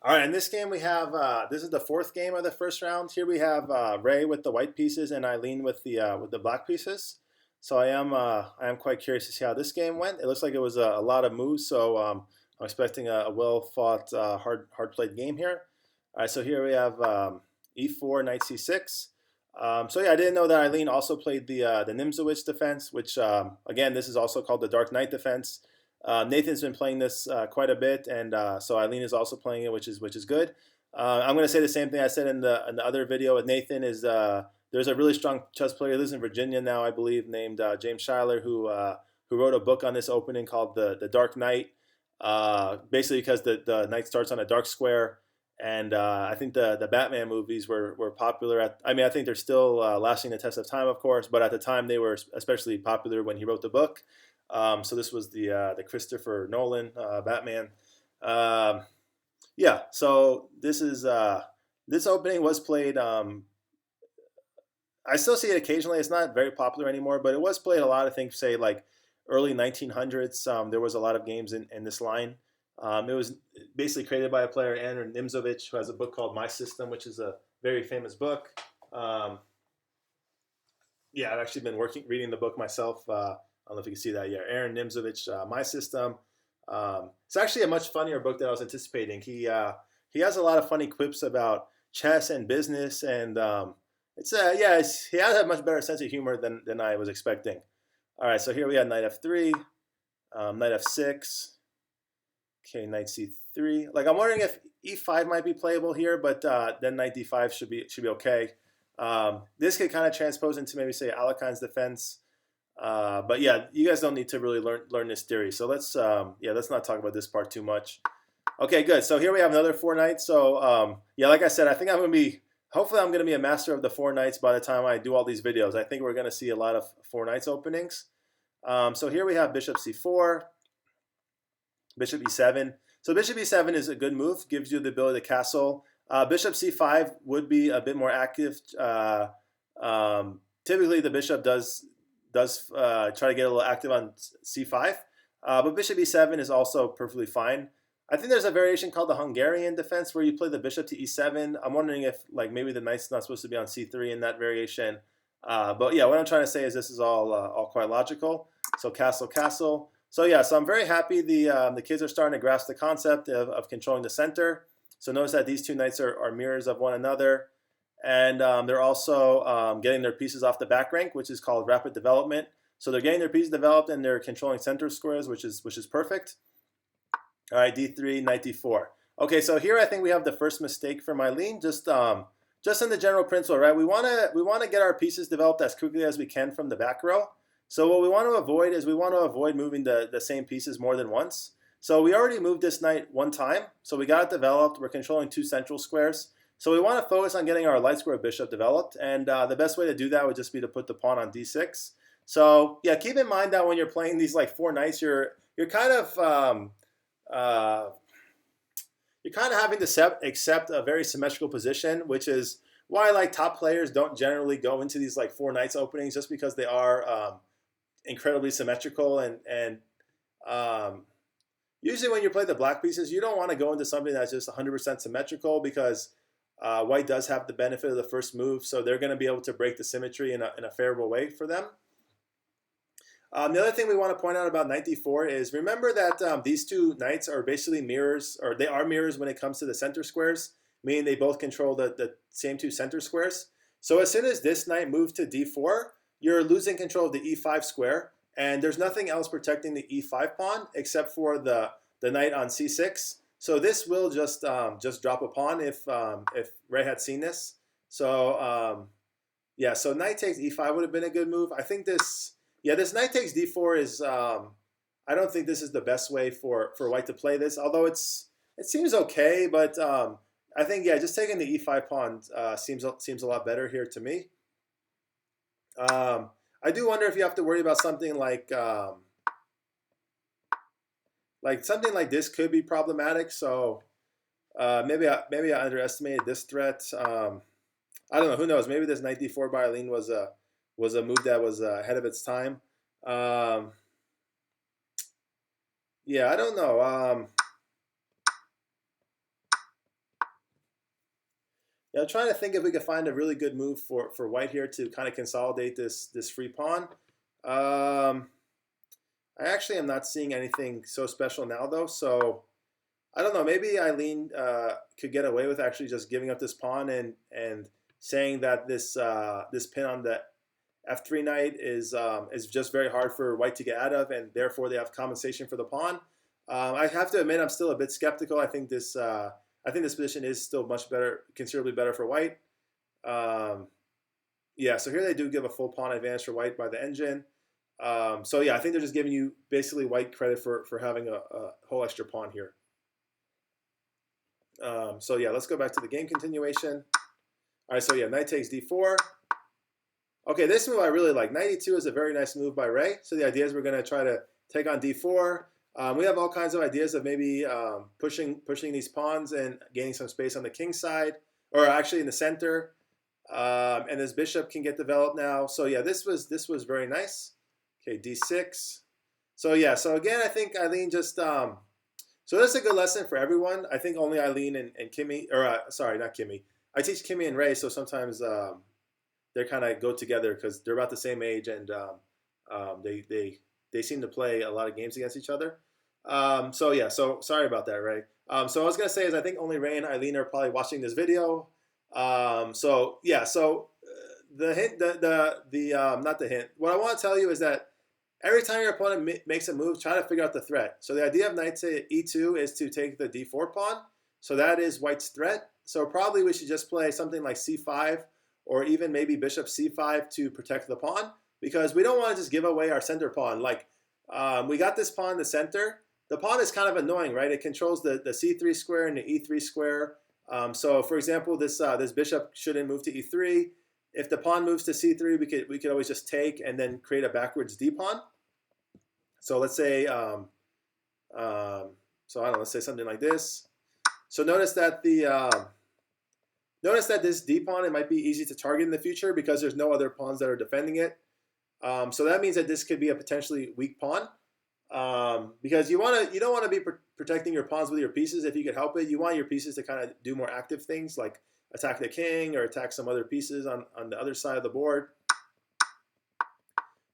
All right, in this game we have this is the fourth game of the first round. Here we have Ray with the white pieces and Eileen with the black pieces. So I am quite curious to see how this game went. It looks like it was a lot of moves, so I'm expecting a well fought, hard played game here. All right, so here we have E4 knight C6. So yeah, I didn't know that Eileen also played the Nimzowitsch defense, which again this is also called the Dark Knight defense. Nathan's been playing this quite a bit, and so Eileen is also playing it, which is good. I'm going to say the same thing I said in the other video with Nathan. Is there's a really strong chess player who lives in Virginia now, I believe, named James Schuyler, who wrote a book on this opening called the Dark Knight. Basically, because the knight starts on a dark square, and I think the Batman movies were popular. I mean, I think they're still lasting the test of time, of course, but at the time they were especially popular when he wrote the book. So this was the Christopher Nolan Batman. Um, yeah. So this opening was played. I still see it occasionally. It's not very popular anymore, but it was played a lot. I think, say like early 1900s. There was a lot of games in this line. It was basically created by a player, Aaron Nimzowitsch, who has a book called My System, which is a very famous book. Um, yeah, I've actually been reading the book myself. I don't know if you can see that. Yeah, Aaron Nimzowitsch, My System. It's actually a much funnier book than I was anticipating. He has a lot of funny quips about chess and business, and he has a much better sense of humor than I was expecting. All right, so here we have knight f3, knight f6, okay, knight c3. Like I'm wondering if e5 might be playable here, but then knight d5 should be okay. This could kind of transpose into maybe say Alekhine's defense. But yeah, you guys don't need to really learn this theory. So let's not talk about this part too much. Okay, good. So here we have another four knights. So yeah, like I said, I think hopefully I'm gonna be a master of the four knights by the time I do all these videos. I think we're gonna see a lot of four knights openings. So here we have bishop c4, bishop e7. So bishop e7 is a good move, gives you the ability to castle. Bishop c5 would be a bit more active. Typically, the bishop does try to get a little active on c5, but bishop e7 is also perfectly fine. I think there's a variation called the Hungarian defense where you play the bishop to e7. I'm wondering if like maybe the knight's not supposed to be on c3 in that variation. But yeah, what I'm trying to say is this is all quite logical. So castle, castle. So yeah, so I'm very happy the kids are starting to grasp the concept of controlling the center. So notice that these two knights are mirrors of one another. And they're also getting their pieces off the back rank, which is called rapid development. So they're getting their pieces developed and they're controlling center squares, which is perfect. All right, d3, knight d4. Okay, so here I think we have the first mistake from Eileen. Just in the general principle, right? We wanna get our pieces developed as quickly as we can from the back row. So what we want to avoid is we want to avoid moving the same pieces more than once. So we already moved this knight one time, so we got it developed. We're controlling two central squares. So we want to focus on getting our light square bishop developed, and the best way to do that would just be to put the pawn on d6. So yeah, keep in mind that when you're playing these like four knights, you're kind of uh, you're kind of having to accept a very symmetrical position, which is why like top players don't generally go into these like four knights openings just because they are incredibly symmetrical and um, usually when you play the black pieces, you don't want to go into something that's just 100% symmetrical because white does have the benefit of the first move, so they're going to be able to break the symmetry in a favorable way for them. The other thing we want to point out about knight d4 is remember that these two knights are basically mirrors, or they are mirrors when it comes to the center squares, meaning they both control the same two center squares. So as soon as this knight moves to d4, you're losing control of the e5 square, and there's nothing else protecting the e5 pawn except for the knight on c6. So this will just drop a pawn if Ray had seen this. So yeah, so knight takes e5 would have been a good move. I think this knight takes d4 is I don't think this is the best way for white to play this. Although it seems okay, but I think yeah, just taking the e5 pawn seems a lot better here to me. I do wonder if you have to worry about something like something like this could be problematic. So maybe I underestimated this threat. I don't know. Who knows? Maybe this knight d4 by Aileen was a move that was ahead of its time. Um, yeah, I don't know. Yeah, I'm trying to think if we could find a really good move for white here to kind of consolidate this free pawn. Um, I actually am not seeing anything so special now though, so I don't know. Maybe Aileen could get away with actually just giving up this pawn and saying that this pin on the f3 knight is just very hard for white to get out of, and therefore they have compensation for the pawn. I have to admit I'm still a bit skeptical. I think this position is still much better, considerably better for white. Um, yeah, so here they do give a full pawn advantage for white by the engine. So yeah, I think they're just giving you basically white credit for having a whole extra pawn here. So yeah, let's go back to the game continuation. All right, so yeah, knight takes d4. Okay, this move I really like. Knight e2 is a very nice move by Ray. So the idea is we're going to try to take on d4. We have all kinds of ideas of maybe pushing these pawns and gaining some space on the king side, or actually in the center. And this bishop can get developed now. So yeah, this was very nice. Okay, d6. So yeah, so again, I think Aileen just so this is a good lesson for everyone. I think only Aileen and Kimmy, or sorry, not Kimmy. I teach Kimmy and Ray, so sometimes they kind of go together because they're about the same age, and they seem to play a lot of games against each other. So yeah, so sorry about that, Ray. So I was gonna say is I think only Ray and Aileen are probably watching this video. So yeah, so the hint, not the hint. What I want to tell you is that every time your opponent makes a move, try to figure out the threat. So the idea of knight to e2 is to take the d4 pawn. So that is white's threat. So probably we should just play something like c5 or even maybe bishop c5 to protect the pawn, because we don't want to just give away our center pawn. Like we got this pawn in the center. The pawn is kind of annoying, right? It controls the c3 square and the e3 square. So for example, this bishop shouldn't move to e3. If the pawn moves to c3, we could always just take and then create a backwards d pawn. So let's say, so I don't know, let's say something like this. So notice that this d pawn, it might be easy to target in the future because there's no other pawns that are defending it. So that means that this could be a potentially weak pawn, because you don't want to be protecting your pawns with your pieces if you could help it. You want your pieces to kind of do more active things like attack the king or attack some other pieces on the other side of the board.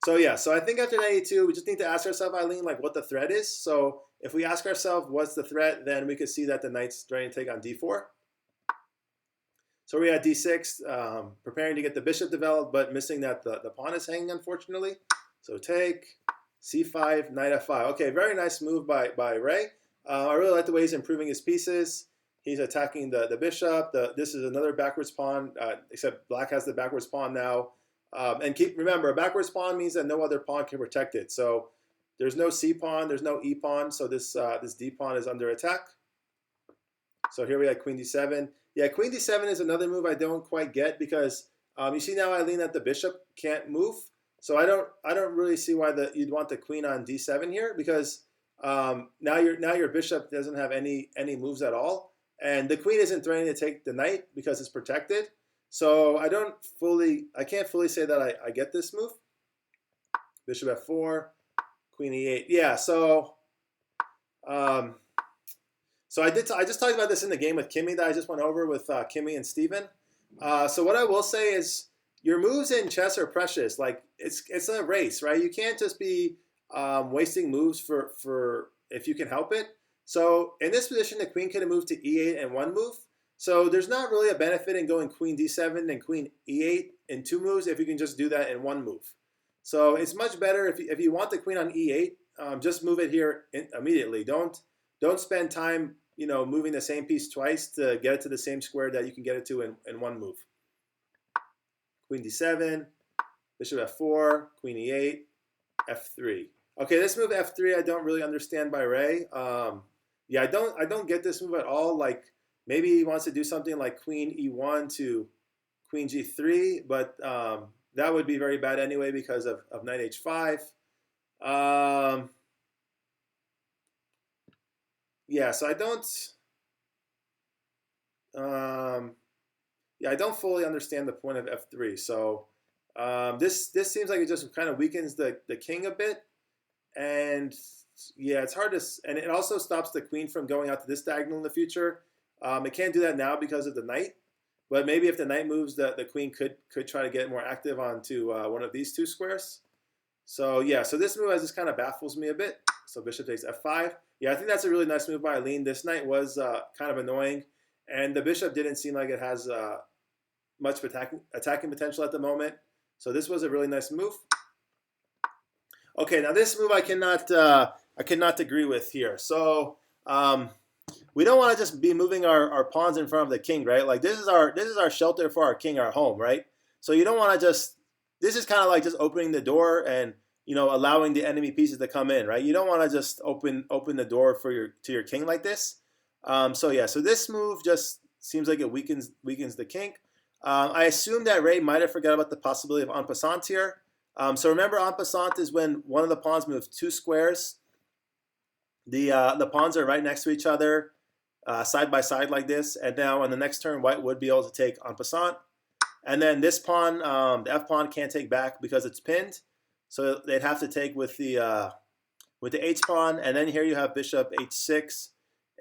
So yeah, so I think after knight e2, we just need to ask ourselves, Aileen, like what the threat is. So if we ask ourselves what's the threat, then we could see that the knight's trying to take on d4. So we're at d6, preparing to get the bishop developed, but missing that the pawn is hanging, unfortunately. So take, c5, knight f5. Okay, very nice move by Ray. I really like the way he's improving his pieces. He's attacking the bishop. This is another backwards pawn, except black has the backwards pawn now. And remember, a backwards pawn means that no other pawn can protect it. So there's no c pawn, there's no e pawn, so this d pawn is under attack. So here we have queen d7. Yeah, queen d7 is another move I don't quite get because you see now, Aileen, that the bishop can't move. So I don't really see why you'd want the queen on d7 here, because now your bishop doesn't have any moves at all, and the queen isn't threatening to take the knight because it's protected. So I can't fully say that I get this move. Bishop f4, queen e8. Yeah, so so I just talked about this in the game with Kimmy that I just went over with Kimmy and Steven. So what I will say is your moves in chess are precious. Like it's a race, right? You can't just be wasting moves for if you can help it. So in this position, the queen could have moved to e8 in one move. So there's not really a benefit in going queen d7 and queen e8 in two moves if you can just do that in one move. So it's much better if you want the queen on e8, just move it here immediately. Don't spend time moving the same piece twice to get it to the same square that you can get it to in one move. Queen d7, bishop f4, queen e8, f3. Okay, this move f3 I don't really understand by Ray. Yeah, I don't get this move at all. Like maybe he wants to do something like queen e1 to queen g3, but that would be very bad anyway because of knight h5. Yeah, so I don't fully understand the point of f3. So this seems like it just kind of weakens the king a bit, and yeah, it's hard to, and it also stops the queen from going out to this diagonal in the future. It can't do that now because of the knight. But maybe if the knight moves, the queen could try to get more active onto one of these two squares. So yeah, so this move just kind of baffles me a bit. So bishop takes f5. Yeah, I think that's a really nice move by Aileen. This knight was kind of annoying, and the bishop didn't seem like it has much attacking potential at the moment. So this was a really nice move. Okay, now this move I cannot agree with here. So we don't want to just be moving our pawns in front of the king, right? Like this is our shelter for our king, our home, right? So you don't want to just, this is kind of like just opening the door and allowing the enemy pieces to come in, right? You don't want to just open the door to your king like this. So yeah, so this move just seems like it weakens the king. I assume that Ray might have forgot about the possibility of en passant here. So remember, en passant is when one of the pawns moves 2 squares. The pawns are right next to each other, side by side like this. And now on the next turn, white would be able to take en passant. And then this pawn, the f pawn can't take back because it's pinned. So they'd have to take with the h pawn. And then here you have bishop h6.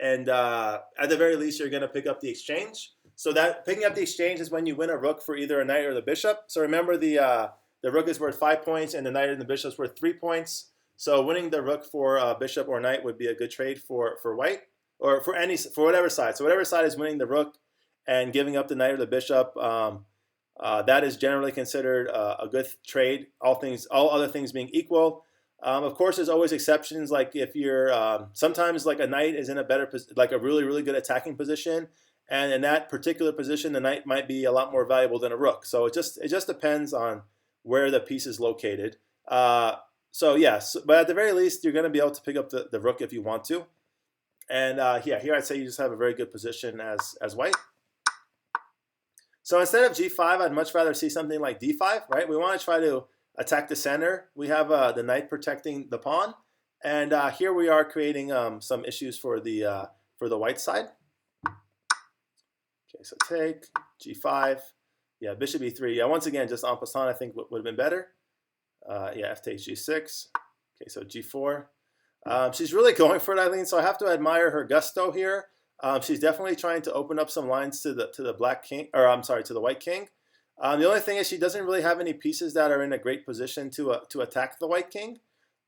And at the very least, you're going to pick up the exchange. So that picking up the exchange is when you win a rook for either a knight or the bishop. So remember, the rook is worth 5 points, and the knight and the bishop is worth 3 points. So winning the rook for bishop or knight would be a good trade for white, or for whatever side. So whatever side is winning the rook and giving up the knight or the bishop, that is generally considered a good trade. All other things being equal. Of course, there's always exceptions. Like if you're sometimes like a knight is in a better, like a really good attacking position, and in that particular position, the knight might be a lot more valuable than a rook. So it just depends on where the piece is located. So yes, but at the very least, you're going to be able to pick up the rook if you want to. And yeah, here I'd say you just have a very good position as white. So instead of g5, I'd much rather see something like d5, right? We want to try to attack the center. We have the knight protecting the pawn, and here we are creating some issues for the white side. Okay, so take g5. Yeah, bishop e3. Yeah, once again, just en passant, I think would have been better. Yeah, f takes g6. Okay, so g4. She's really going for it, Aileen. So I have to admire her gusto here. She's definitely trying to open up some lines to the black king, or I'm sorry, to the white king. The only thing is she doesn't really have any pieces that are in a great position to attack the white king.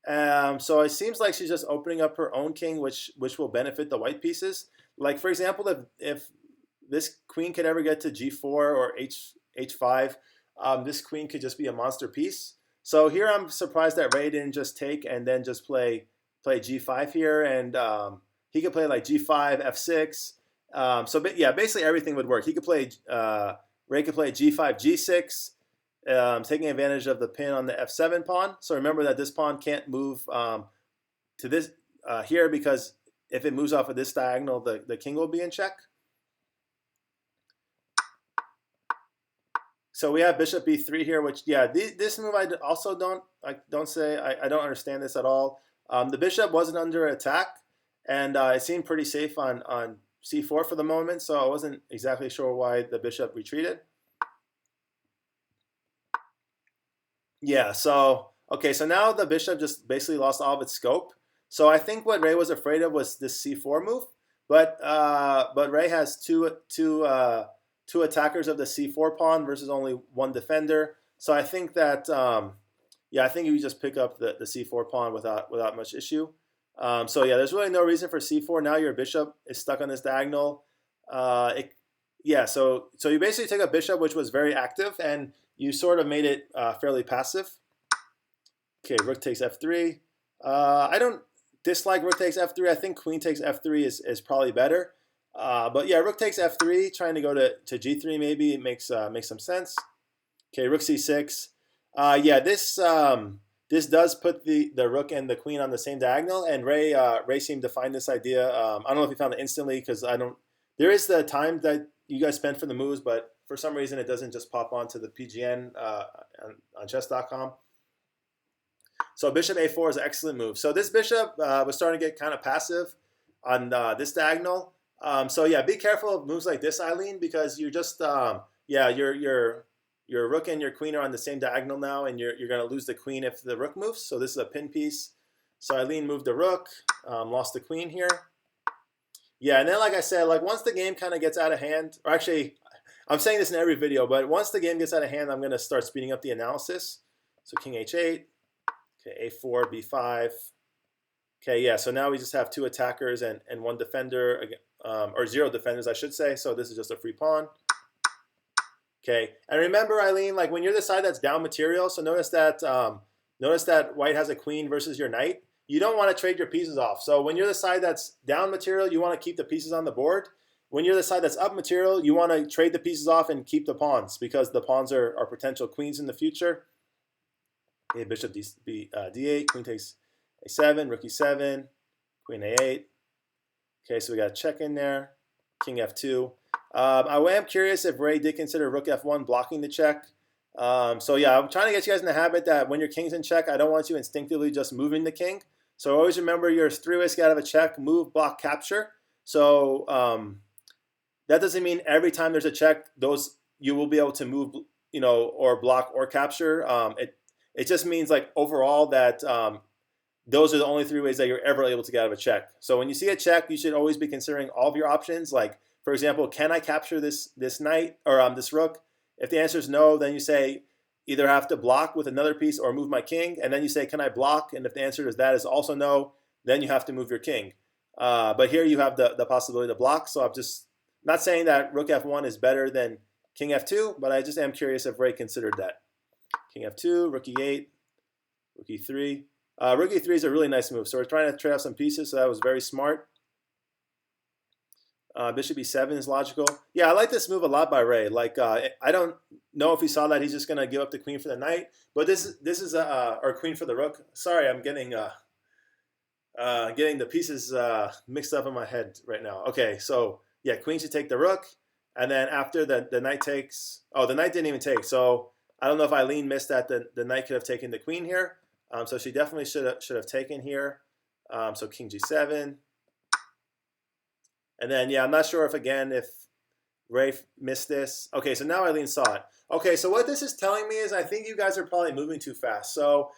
So it seems like she's just opening up her own king, which will benefit the white pieces. Like for example, if this queen could ever get to g4 or h5, this queen could just be a monster piece. So here I'm surprised that Ray didn't just take and then just play g5 here, and he could play like g5, f6. So yeah, basically everything would work. He could play Ray could play g5, g6, taking advantage of the pin on the f7 pawn. So remember that this pawn can't move to this here, because if it moves off of this diagonal, the king will be in check. So we have bishop b3 here, which, yeah, this move I also don't understand this at all. The bishop wasn't under attack, and it seemed pretty safe on c4 for the moment, so I wasn't exactly sure why the bishop retreated. Yeah, so, okay, so now the bishop just basically lost all of its scope. So I think what Ray was afraid of was this c4 move, but Ray has two attackers of the c4 pawn versus only one defender. So I think that, yeah, I think you just pick up the c4 pawn without much issue. So yeah, there's really no reason for c4. Now your bishop is stuck on this diagonal. Yeah, so you basically take a bishop which was very active, and you sort of made it fairly passive. Okay, rook takes f3. I don't dislike rook takes f3. I think queen takes f3 is probably better. But yeah, rook takes f3, trying to go to g3 maybe. It makes some sense. Okay, rook c6. Yeah, this does put the rook and the queen on the same diagonal, and Ray seemed to find this idea. I don't know if he found it instantly, because there is the time that you guys spent for the moves, but for some reason it doesn't just pop onto the PGN on chess.com. So bishop a4 is an excellent move. So this bishop was starting to get kind of passive on this diagonal. So yeah, be careful of moves like this, Aileen, because you're just yeah, your rook and your queen are on the same diagonal now, and you're going to lose the queen if the rook moves. So this is a pin piece. So Aileen moved the rook, lost the queen here. Yeah, and then like I said, like once the game kind of gets out of hand, or actually, I'm saying this in every video, but once the game gets out of hand, I'm going to start speeding up the analysis. So king h8, okay, a4, b5. Okay, yeah, so now we just have 2 attackers and 1 defender, or 0 defenders, I should say. So this is just a free pawn. Okay, and remember, Eileen, like when you're the side that's down material, so notice that white has a queen versus your knight. You don't want to trade your pieces off. So when you're the side that's down material, you want to keep the pieces on the board. When you're the side that's up material, you want to trade the pieces off and keep the pawns because the pawns are potential queens in the future. Okay, bishop d8, queen takes a7, rook e7, queen a8. Okay, so we got a check in there, king f2. I am curious if Ray did consider rook f1 blocking the check. So yeah, I'm trying to get you guys in the habit that when your king's in check, I don't want you instinctively just moving the king. So always remember your 3 ways to get out of a check: move, block, capture. So that doesn't mean every time there's a check, those you will be able to move, or block or capture. It just means like overall that those are the only 3 ways that you're ever able to get out of a check. So when you see a check, you should always be considering all of your options. Like, for example, can I capture this knight or this rook? If the answer is no, then you say either have to block with another piece or move my king. And then you say, can I block? And if the answer to that is also no, then you have to move your king. But here you have the possibility to block. So I'm just not saying that rook f1 is better than king f2, but I just am curious if Ray considered that. King f2, rook e8, rook e3. Rook e3 is a really nice move. So we're trying to trade off some pieces, so that was very smart. Bishop e7 is logical. Yeah, I like this move a lot by Ray. Like, I don't know if he saw that he's just going to give up the queen for the knight, but this is or queen for the rook. Sorry, I'm getting the pieces mixed up in my head right now. Okay, so yeah, queen should take the rook, and then after the knight takes. Oh, the knight didn't even take. So I don't know if Eileen missed that the knight could have taken the queen here. So she definitely should have taken here. So king g7. And then, yeah, I'm not sure if Ray missed this. Okay, so now Eileen saw it. Okay, so what this is telling me is I think you guys are probably moving too fast. So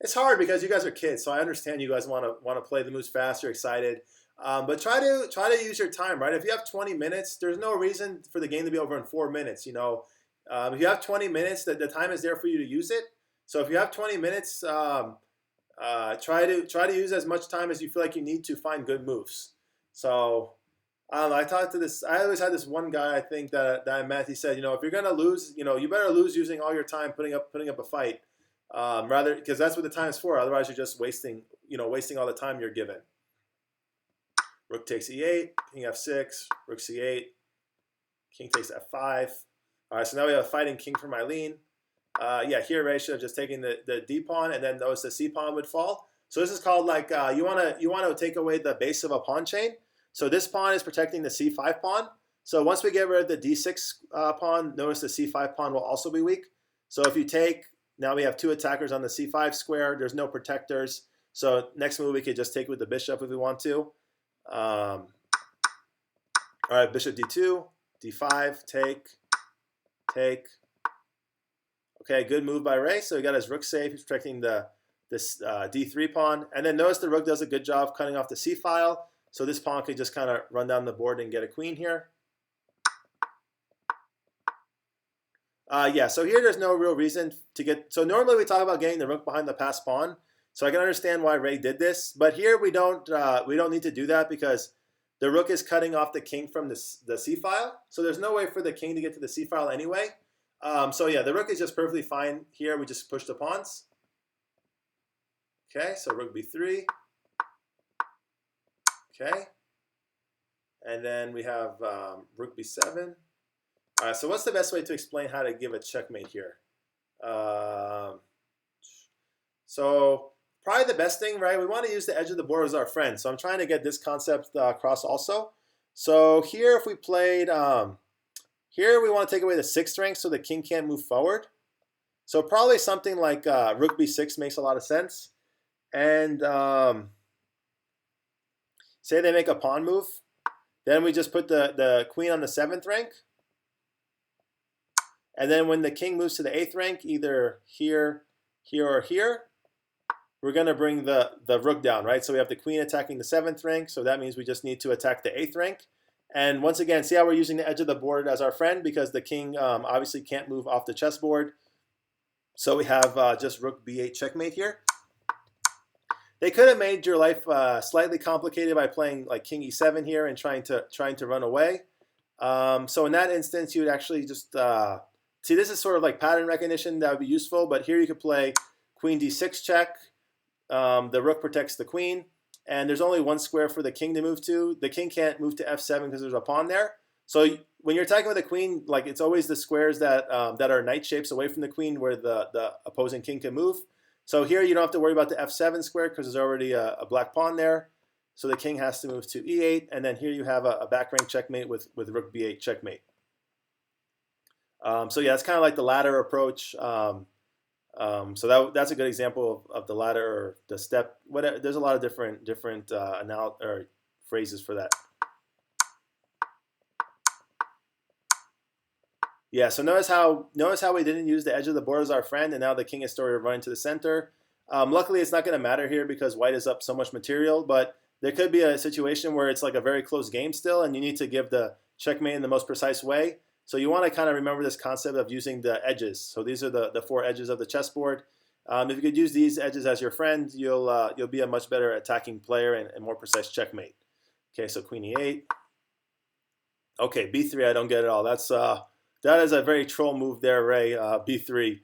it's hard because you guys are kids. So I understand you guys want to play the moves fast. You're excited. But try to use your time, right? If you have 20 minutes, there's no reason for the game to be over in 4 minutes. If you have 20 minutes, the time is there for you to use it. So if you have 20 minutes, try to use as much time as you feel like you need to find good moves. So I don't know. I always had this one guy I think that I met. He said, if you're gonna lose, you better lose using all your time putting up a fight, rather because that's what the time is for. Otherwise, you're just wasting all the time you're given. Rook takes e8, king f6, rook c8, king takes f5. All right, so now we have a fighting king from Eileen. Yeah, here Ray should have just taken the d pawn, and then notice the c pawn would fall. So this is called like you want to take away the base of a pawn chain. So this pawn is protecting the c5 pawn. So once we get rid of the d6 pawn, notice the c5 pawn will also be weak. So if you take, now we have 2 attackers on the c5 square. There's no protectors. So next move we could just take with the bishop if we want to. All right, bishop d2, d5, take. Okay, good move by Ray. So he got his rook safe. He's protecting this d3 pawn. And then notice the rook does a good job cutting off the c file. So this pawn could just kind of run down the board and get a queen here. Yeah, so here there's no real reason to get. So normally we talk about getting the rook behind the passed pawn. So I can understand why Ray did this. But here we don't need to do that because the rook is cutting off the king from the c file. So there's no way for the king to get to the c file anyway. So yeah, the rook is just perfectly fine here. We just push the pawns. Okay, so rook b3. Okay, and then we have rook b7. All right, so what's the best way to explain how to give a checkmate here? So probably the best thing, right? We want to use the edge of the board as our friend. So I'm trying to get this concept across also. So here, if we played, here we want to take away the 6th rank so the king can't move forward. So probably something like rook b6 makes a lot of sense. And say they make a pawn move, then we just put the queen on the 7th rank. And then when the king moves to the 8th rank, either here, here, or here, we're going to bring the rook down, right? So we have the queen attacking the 7th rank, so that means we just need to attack the 8th rank. And once again, see how we're using the edge of the board as our friend because the king obviously can't move off the chessboard. So we have just rook b8 checkmate here. They could have made your life slightly complicated by playing like king e7 here and trying to run away. So in that instance, you would actually just see this is sort of like pattern recognition that would be useful. But here you could play queen d6 check. The rook protects the queen, and there's only one square for the king to move to. The king can't move to f7 because there's a pawn there. So when you're attacking with a queen, like it's always the squares that that are knight shapes away from the queen where the opposing king can move. So here you don't have to worry about the f7 square because there's already a black pawn there. So the king has to move to e8, and then here you have a back rank checkmate with rook b8 checkmate. So yeah, it's kind of like the ladder approach. So that's a good example of the ladder or the step. Whatever. There's a lot of different phrases for that. Yeah, so notice how we didn't use the edge of the board as our friend, and now the king is sort of running to the center. Luckily, it's not going to matter here because white is up so much material, but there could be a situation where it's like a very close game still, and you need to give the checkmate in the most precise way. So you want to kind of remember this concept of using the edges. So these are the four edges of the chessboard. If you could use these edges as your friend, you'll be a much better attacking player and more precise checkmate. Okay, so queen e8. Okay, b3, I don't get it all. That is a very troll move there, Ray. B3.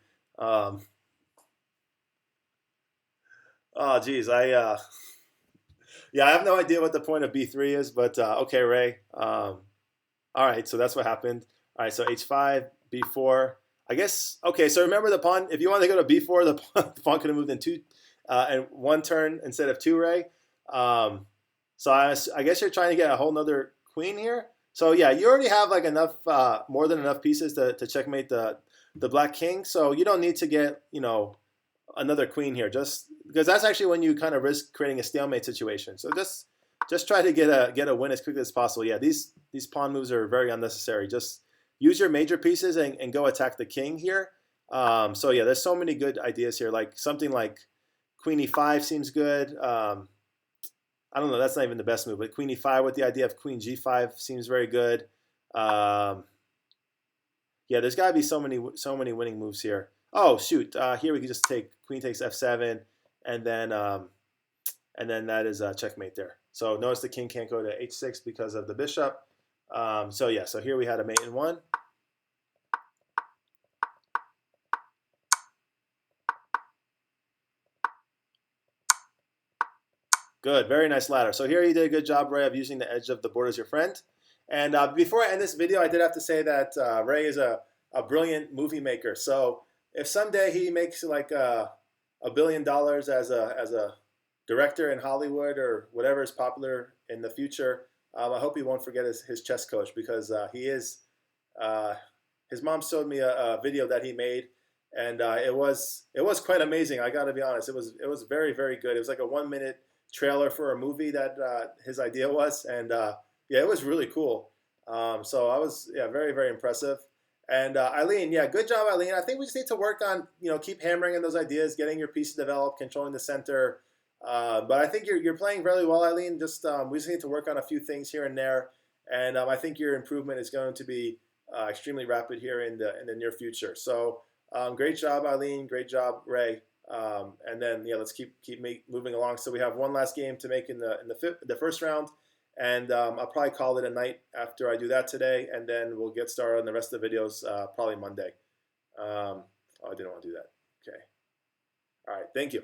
Oh, geez, yeah, I have no idea what the point of B3 is, but okay, Ray. All right, so that's what happened. All right, so H5, B4. I guess, okay, so remember the pawn, if you want to go to B4, the pawn could have moved in one turn instead of two, Ray. So I guess you're trying to get a whole nother queen here. So yeah, you already have like enough, more than enough pieces to checkmate the black king. So you don't need to get, another queen here, just because that's actually when you kind of risk creating a stalemate situation. So just try to get a win as quickly as possible. Yeah, these pawn moves are very unnecessary. Just use your major pieces and go attack the king here. So yeah, there's so many good ideas here. Like something like queen e5 seems good. I don't know, that's not even the best move, but queen e5 with the idea of queen g5 seems very good. Yeah, there's got to be so many winning moves here. Oh shoot! Here we can just take queen takes f7, and then that is checkmate there. So notice the king can't go to h6 because of the bishop. So yeah, so here we had a mate in one. Good, very nice ladder. So here you did a good job, Ray, of using the edge of the board as your friend. And before I end this video, I did have to say that Ray is a brilliant movie maker. So if someday he makes like $1 billion as a director in Hollywood or whatever is popular in the future, I hope he won't forget his chess coach because he is. His mom showed me a video that he made, and it was quite amazing. I got to be honest, it was very, very good. It was like a 1-minute trailer for a movie that his idea was, and yeah, it was really cool. So I was very, very impressive. And Aileen, yeah, good job, Aileen. I think we just need to work on keep hammering on those ideas, getting your piece developed, controlling the center. But I think you're playing really well, Aileen. Just we just need to work on a few things here and there, and I think your improvement is going to be extremely rapid here in the near future. So great job, Aileen. Great job, Ray. And then let's keep moving along. So we have one last game to make in the first round, and I'll probably call it a night after I do that today, and then we'll get started on the rest of the videos probably Monday. Oh, I didn't want to do that. Okay. All right. Thank you.